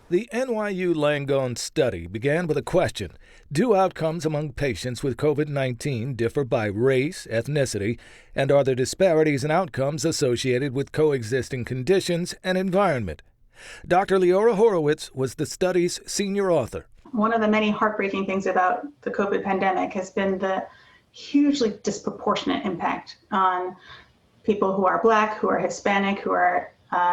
The NYU Langone study began with a question. Do outcomes among patients with COVID-19 differ by race, ethnicity, and are there disparities in outcomes associated with coexisting conditions and environment? Dr. Leora Horowitz was the study's senior author. One of the many heartbreaking things about the COVID pandemic has been the hugely disproportionate impact on people who are Black, who are Hispanic, who are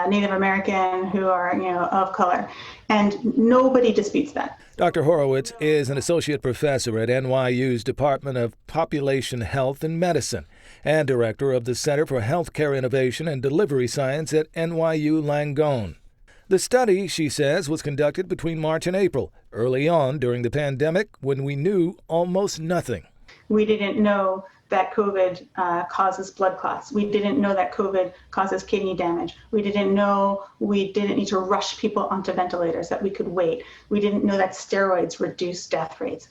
Native American, who are, of color. And nobody disputes that. Dr. Horowitz is an associate professor at NYU's Department of Population Health and Medicine and director of the Center for Healthcare Innovation and Delivery Science at NYU Langone. The study, she says, was conducted between March and April, early on during the pandemic when we knew almost nothing. We didn't know that COVID causes blood clots. We didn't know that COVID causes kidney damage. We didn't know we didn't need to rush people onto ventilators, that we could wait. We didn't know that steroids reduce death rates.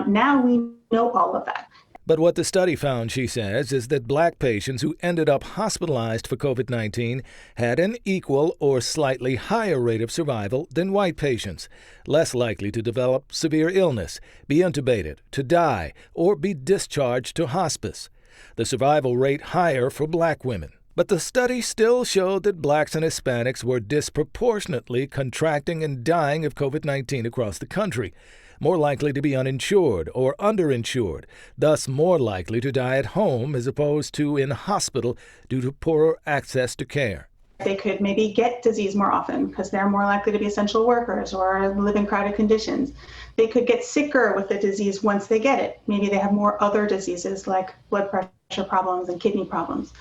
Now we know all of that. But what the study found, she says, is that Black patients who ended up hospitalized for COVID-19 had an equal or slightly higher rate of survival than white patients, less likely to develop severe illness, be intubated, to die, or be discharged to hospice. The survival rate higher for Black women. But the study still showed that Blacks and Hispanics were disproportionately contracting and dying of COVID-19 across the country, more likely to be uninsured or underinsured, thus more likely to die at home as opposed to in hospital due to poorer access to care. They could maybe get disease more often because they're more likely to be essential workers or live in crowded conditions. They could get sicker with the disease once they get it. Maybe they have more other diseases like blood pressure problems and kidney problems.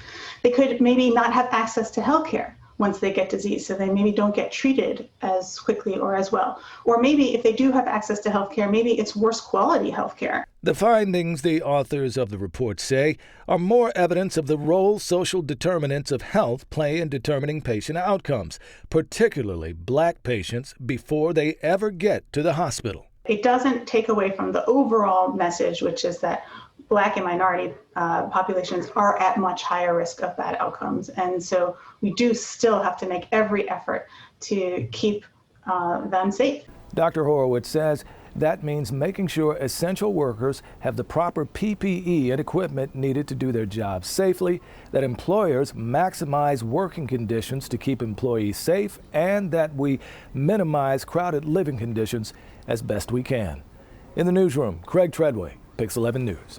They could maybe not have access to health care once they get disease, so they maybe don't get treated as quickly or as well. Or maybe if they do have access to health care, maybe it's worse quality health care. The findings, the authors of the report say, are more evidence of the role social determinants of health play in determining patient outcomes, particularly Black patients, before they ever get to the hospital. It doesn't take away from the overall message, which is that Black and minority populations are at much higher risk of bad outcomes. And so we do still have to make every effort to keep them safe. Dr. Horowitz says that means making sure essential workers have the proper PPE and equipment needed to do their jobs safely, that employers maximize working conditions to keep employees safe, and that we minimize crowded living conditions as best we can. In the newsroom, Craig Treadway, Pix 11 News.